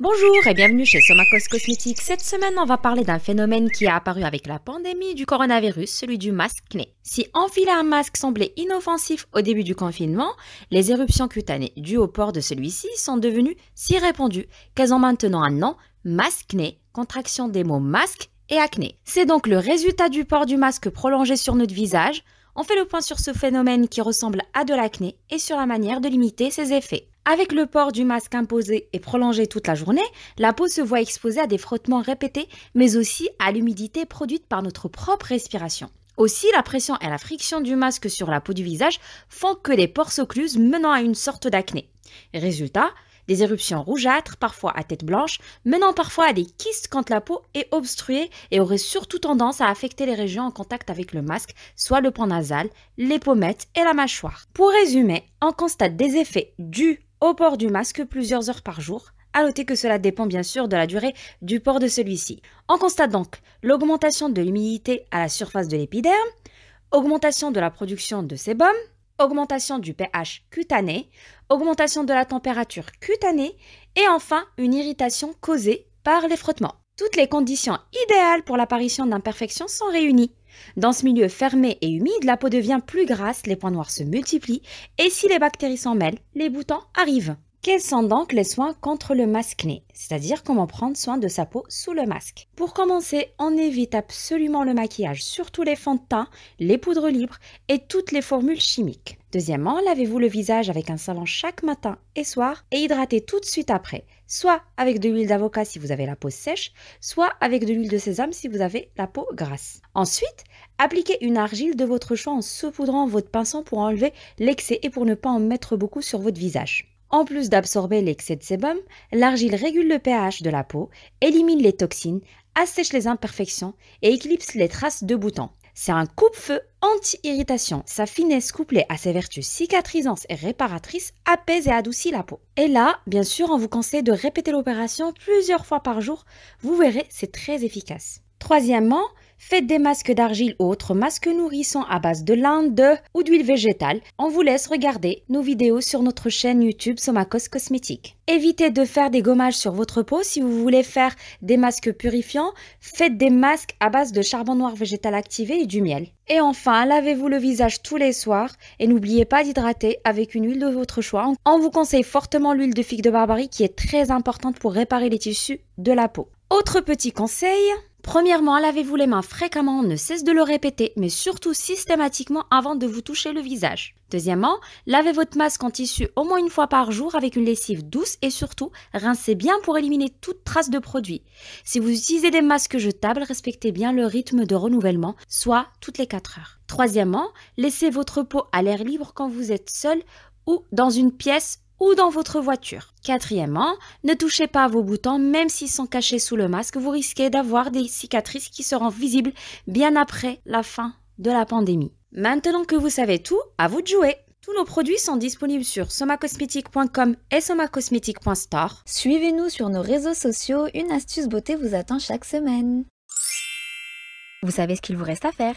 Bonjour et bienvenue chez Somakos Cosmétiques. Cette semaine, on va parler d'un phénomène qui est apparu avec la pandémie du coronavirus, celui du masque nez. Si enfiler un masque semblait inoffensif au début du confinement, les éruptions cutanées dues au port de celui-ci sont devenues si répandues qu'elles ont maintenant un nom, masque nez, contraction des mots masque et acné. C'est donc le résultat du port du masque prolongé sur notre visage. On fait le point sur ce phénomène qui ressemble à de l'acné et sur la manière de limiter ses effets. Avec le port du masque imposé et prolongé toute la journée, la peau se voit exposée à des frottements répétés, mais aussi à l'humidité produite par notre propre respiration. Aussi, la pression et la friction du masque sur la peau du visage font que les pores s'occlusent, menant à une sorte d'acné. Résultat, des éruptions rougeâtres, parfois à tête blanche, menant parfois à des kystes quand la peau est obstruée et aurait surtout tendance à affecter les régions en contact avec le masque, soit le pan nasal, les pommettes et la mâchoire. Pour résumer, on constate des effets dus au port du masque plusieurs heures par jour. À noter que cela dépend bien sûr de la durée du port de celui-ci. On constate donc l'augmentation de l'humidité à la surface de l'épiderme, augmentation de la production de sébum, augmentation du pH cutané, augmentation de la température cutanée et enfin une irritation causée par les frottements. Toutes les conditions idéales pour l'apparition d'imperfections sont réunies. Dans ce milieu fermé et humide, la peau devient plus grasse, les points noirs se multiplient et si les bactéries s'en mêlent, les boutons arrivent. Quels sont donc les soins contre le masque-nez, c'est-à-dire comment prendre soin de sa peau sous le masque? Pour commencer, on évite absolument le maquillage, surtout les fonds de teint, les poudres libres et toutes les formules chimiques. Deuxièmement, lavez-vous le visage avec un savon chaque matin et soir et hydratez tout de suite après, soit avec de l'huile d'avocat si vous avez la peau sèche, soit avec de l'huile de sésame si vous avez la peau grasse. Ensuite, appliquez une argile de votre choix en saupoudrant votre pinceau pour enlever l'excès et pour ne pas en mettre beaucoup sur votre visage. En plus d'absorber l'excès de sébum, l'argile régule le pH de la peau, élimine les toxines, assèche les imperfections et éclipse les traces de boutons. C'est un coupe-feu anti-irritation. Sa finesse couplée à ses vertus cicatrisantes et réparatrices apaise et adoucit la peau. Et là, bien sûr, on vous conseille de répéter l'opération plusieurs fois par jour. Vous verrez, c'est très efficace. Troisièmement, faites des masques d'argile ou autres masques nourrissants à base de lin, d'œufs ou d'huile végétale. On vous laisse regarder nos vidéos sur notre chaîne YouTube Somakos Cosmétiques. Évitez de faire des gommages sur votre peau. Si vous voulez faire des masques purifiants, faites des masques à base de charbon noir végétal activé et du miel. Et enfin, lavez-vous le visage tous les soirs et n'oubliez pas d'hydrater avec une huile de votre choix. On vous conseille fortement l'huile de figue de Barbarie qui est très importante pour réparer les tissus de la peau. Autre petit conseil, premièrement, lavez-vous les mains fréquemment, on ne cesse de le répéter, mais surtout systématiquement avant de vous toucher le visage. Deuxièmement, lavez votre masque en tissu au moins une fois par jour avec une lessive douce et surtout, rincez bien pour éliminer toute trace de produit. Si vous utilisez des masques jetables, respectez bien le rythme de renouvellement, soit toutes les 4 heures. Troisièmement, laissez votre peau à l'air libre quand vous êtes seul ou dans une pièce ou dans votre voiture. Quatrièmement, ne touchez pas à vos boutons, même s'ils sont cachés sous le masque, vous risquez d'avoir des cicatrices qui seront visibles bien après la fin de la pandémie. Maintenant que vous savez tout, à vous de jouer! Tous nos produits sont disponibles sur somacosmetic.com et somacosmetic.store. Suivez-nous sur nos réseaux sociaux, une astuce beauté vous attend chaque semaine. Vous savez ce qu'il vous reste à faire.